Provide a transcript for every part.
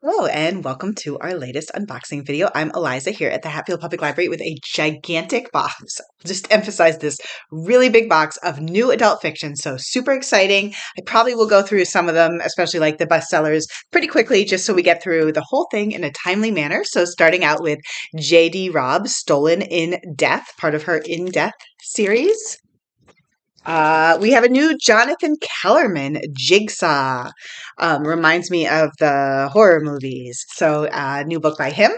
Hello and welcome to our latest unboxing video. I'm Eliza here at the Hatfield Public Library with a gigantic box. Just to emphasize this really big box of new adult fiction. So super exciting. I probably will go through some of them, especially like the bestsellers, pretty quickly just so we get through the whole thing in a timely manner. So starting out with J.D. Robb, Stolen in Death, part of her In Death series. We have a new Jonathan Kellerman, Jigsaw. Reminds me of the horror movies. So, new book by him.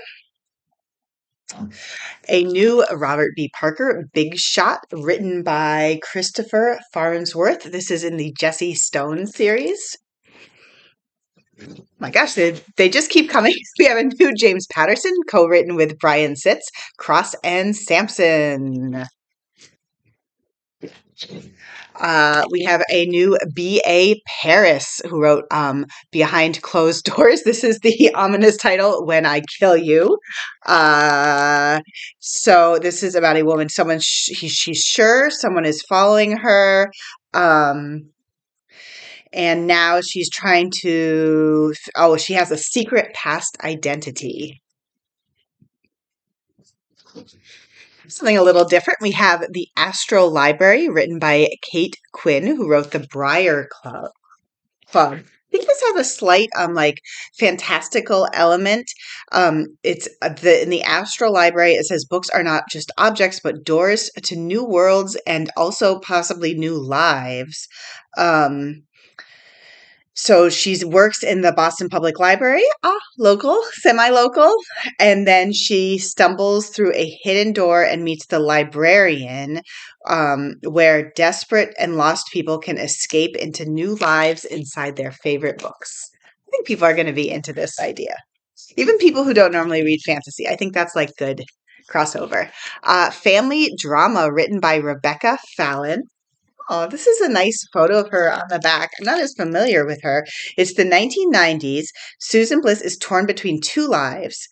A new Robert B. Parker, Big Shot, written by Christopher Farnsworth. This is in the Jessie Stone series. My gosh, they just keep coming. We have a new James Patterson, co-written with Brian Sitz, Cross and Sampson. We have a new B.A. Paris who wrote Behind Closed Doors. This is the ominous title, When I Kill You. So this is about a woman, she's sure someone is following her. And now she's trying to, she has a secret past identity. Something a little different. We have The Astral Library, written by Kate Quinn, who wrote The Briar Club. I think this has a slight, fantastical element. It's in the Astral Library. It says books are not just objects, but doors to new worlds and also possibly new lives. So she works in the Boston Public Library, local, semi-local, and then she stumbles through a hidden door and meets the librarian, where desperate and lost people can escape into new lives inside their favorite books. I think people are going to be into this idea. Even people who don't normally read fantasy. I think that's like good crossover. Family drama written by Rebecca Fallon. Oh, this is a nice photo of her on the back. I'm not as familiar with her. It's the 1990s. Susan Bliss is torn between two lives.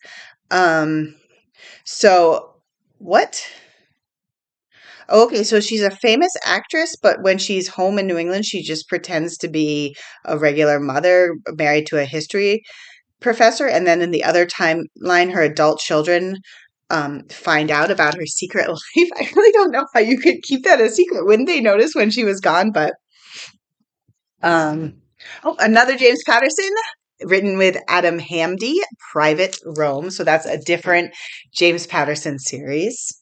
So what? Oh, okay, so she's a famous actress, but when she's home in New England, she just pretends to be a regular mother married to a history professor. And then in the other timeline, her adult children find out about her secret life. I really don't know how you could keep that a secret. Wouldn't they notice when she was gone? But another James Patterson, written with Adam Hamdy, Private Rome. So that's a different James Patterson series.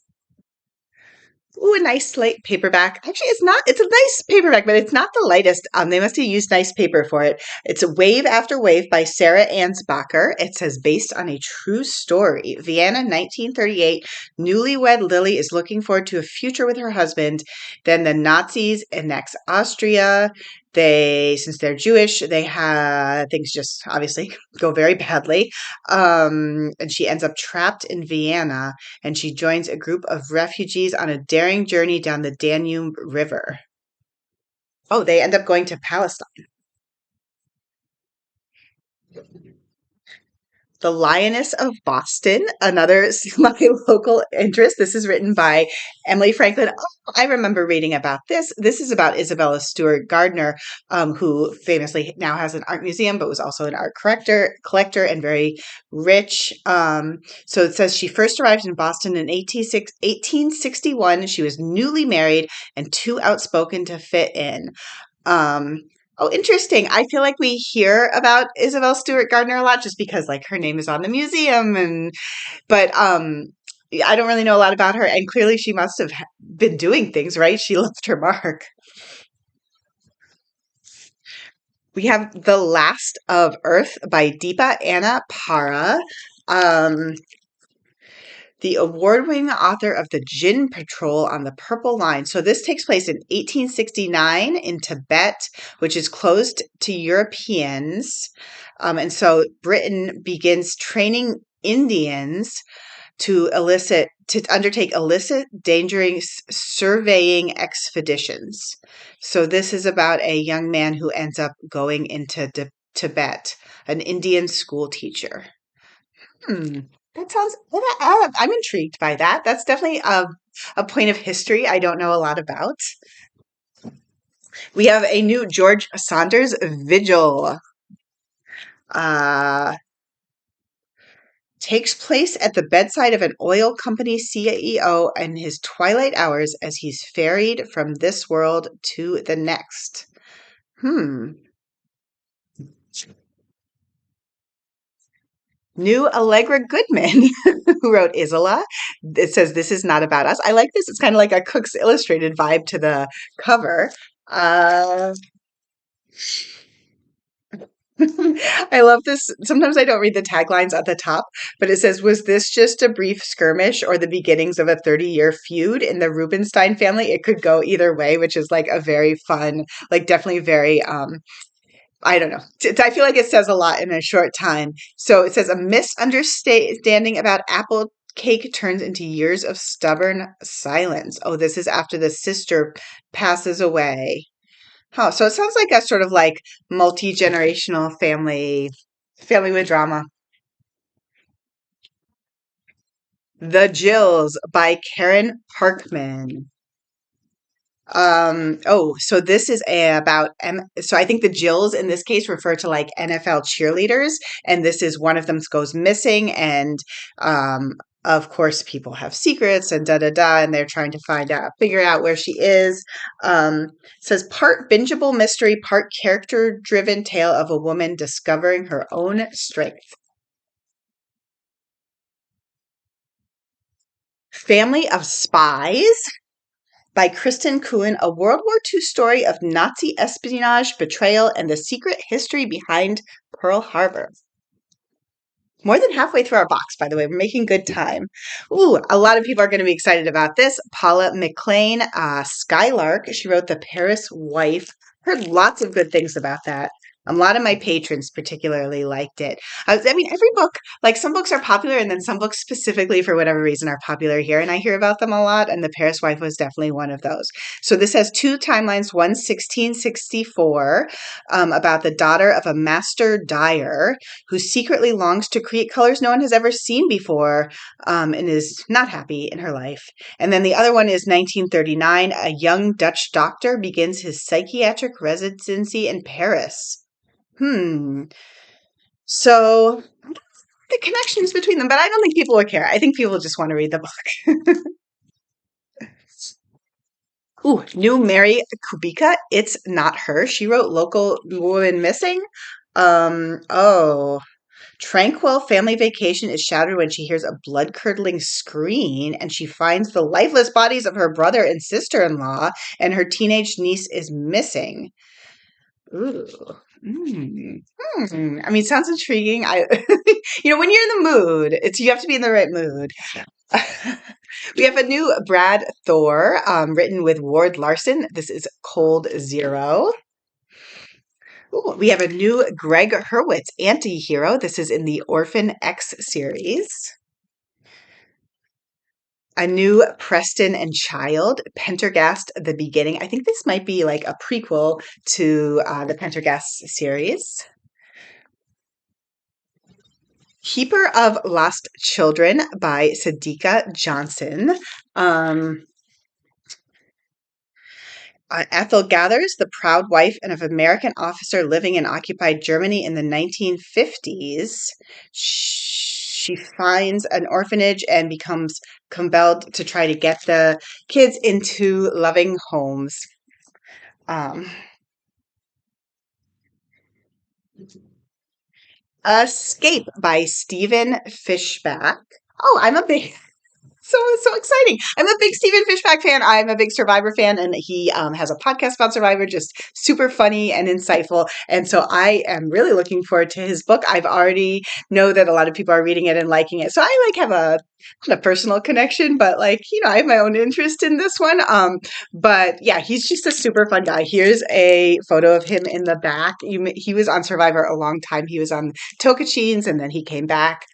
Ooh, a nice light paperback. Actually, it's a nice paperback, but it's not the lightest. They must have used nice paper for it. It's a Wave After Wave by Sarah Ansbacher. It says, based on a true story. Vienna, 1938. Newlywed Lily is looking forward to a future with her husband. Then the Nazis annex Austria. Since they're Jewish, things just obviously go very badly. And she ends up trapped in Vienna, and she joins a group of refugees on a daring journey down the Danube River. Oh, they end up going to Palestine. The Lioness of Boston, another semi-local interest. This is written by Emily Franklin. Oh, I remember reading about this. This is about Isabella Stewart Gardner, who famously now has an art museum, but was also an art collector and very rich. So it says she first arrived in Boston in 1861. She was newly married and too outspoken to fit in. Oh, interesting. I feel like we hear about Isabel Stewart Gardner a lot just because like her name is on the museum but I don't really know a lot about her, and clearly she must have been doing things, right? She left her mark. We have The Last of Earth by Deepa Anappara. The award-winning author of The Jinn Patrol on the Purple Line. So this takes place in 1869 in Tibet, which is closed to Europeans. And so Britain begins training Indians to undertake illicit, dangerous surveying expeditions. So this is about a young man who ends up going into Tibet, an Indian school teacher. That sounds. I'm intrigued by that. That's definitely a point of history I don't know a lot about. We have a new George Saunders Vigil. Takes place at the bedside of an oil company CEO in his twilight hours as he's ferried from this world to the next. Hmm. New Allegra Goodman, who wrote Isola. It says, "This is not about us." I like this. It's kind of like a Cook's Illustrated vibe to the cover. Uh, I love this. Sometimes I don't read the taglines at the top, but it says, "Was this just a brief skirmish or the beginnings of a 30-year feud in the Rubenstein family?" It could go either way, which is like a very fun, like definitely very I don't know. I feel like it says a lot in a short time. So it says a misunderstanding about apple cake turns into years of stubborn silence. Oh, this is after the sister passes away. Oh, so it sounds like a sort of like multi-generational family with drama. The Jills by Karen Parkman. So this is about so I think the Jills in this case refer to like NFL cheerleaders, and this is one of them goes missing, and um of course people have secrets and da da da, and they're trying to figure out where she is. It says part bingeable mystery, part character driven tale of a woman discovering her own strength. Family of Spies by Kristen Kuehn, a World War II story of Nazi espionage, betrayal, and the secret history behind Pearl Harbor. More than halfway through our box, by the way. We're making good time. Ooh, a lot of people are going to be excited about this. Paula McLain, Skylark. She wrote The Paris Wife. Heard lots of good things about that. A lot of my patrons particularly liked it. I mean, every book, like some books are popular, and then some books specifically for whatever reason are popular here, and I hear about them a lot, and The Paris Wife was definitely one of those. So this has two timelines, one 1664, about the daughter of a master dyer who secretly longs to create colors no one has ever seen before, and is not happy in her life. And then the other one is 1939. A young Dutch doctor begins his psychiatric residency in Paris. So the connections between them, but I don't think people will care. I think people just want to read the book. Ooh, new Mary Kubica. It's not her. She wrote Local Woman Missing. Oh, tranquil family vacation is shattered when she hears a blood-curdling scream, and she finds the lifeless bodies of her brother and sister-in-law, and her teenage niece is missing. Ooh. Mm. I mean, sounds intriguing. When you're in the mood, you have to be in the right mood. We have a new Brad Thor, written with Ward Larson. This is Cold Zero. Ooh, we have a new Greg Hurwitz, Antihero. This is in the Orphan X series. A new Preston and Child, Pendergast, The Beginning. I think this might be like a prequel to the Pendergast series. Keeper of Lost Children by Sadeqa Johnson. Ethel Gathers, the proud wife and of American officer living in occupied Germany in the 1950s. She finds an orphanage and becomes compelled to try to get the kids into loving homes. Um, Escape by Stephen Fishbach. Oh, I'm a big so exciting. I'm a big Stephen Fishbach fan. I'm a big Survivor fan, and he has a podcast about Survivor, just super funny and insightful. And so I am really looking forward to his book. I've already know that a lot of people are reading it and liking it. So I have a not a personal connection, but I have my own interest in this one. But yeah, he's just a super fun guy. Here's a photo of him in the back. He was on Survivor a long time. He was on Tocantins, and then he came back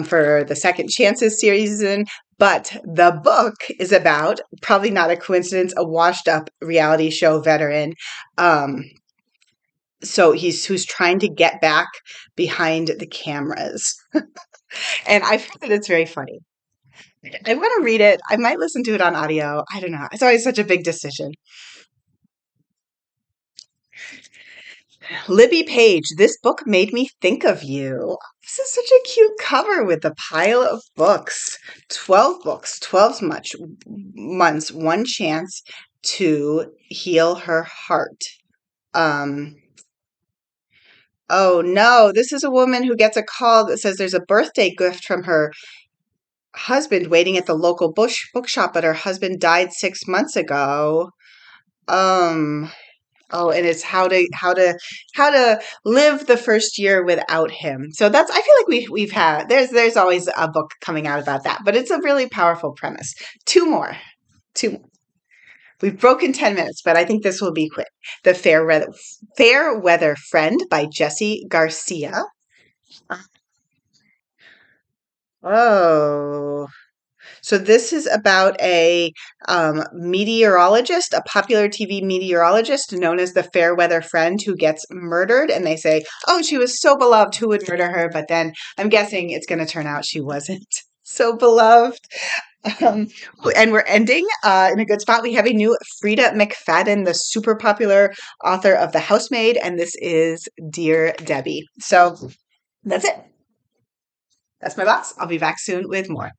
for the Second Chances season. But the book is about, probably not a coincidence, a washed up reality show veteran. So who's trying to get back behind the cameras. And I've heard that it's very funny. I want to read it. I might listen to it on audio. I don't know. It's always such a big decision. Libby Page, this book made me think of you. This is such a cute cover with the pile of books. 12 books, 12 months, one chance to heal her heart. Um, oh no, this is a woman who gets a call that says there's a birthday gift from her husband waiting at the local bookshop, but her husband died 6 months ago. Um, Oh, and it's how to live the first year without him. So that's I feel like we've had there's always a book coming out about that, but it's a really powerful premise. Two more. Two more. We've broken 10 minutes, but I think this will be quick. The Fair Weather Friend by Jessie Garcia. Oh. So this is about a meteorologist, a popular TV meteorologist known as the Fairweather Friend, who gets murdered. And they say, "Oh, she was so beloved. Who would murder her?" But then I'm guessing it's going to turn out she wasn't so beloved. Um, and we're ending in a good spot. We have a new Freida McFadden, the super popular author of The Housemaid, and this is Dear Debbie. So that's it. That's my box. I'll be back soon with more.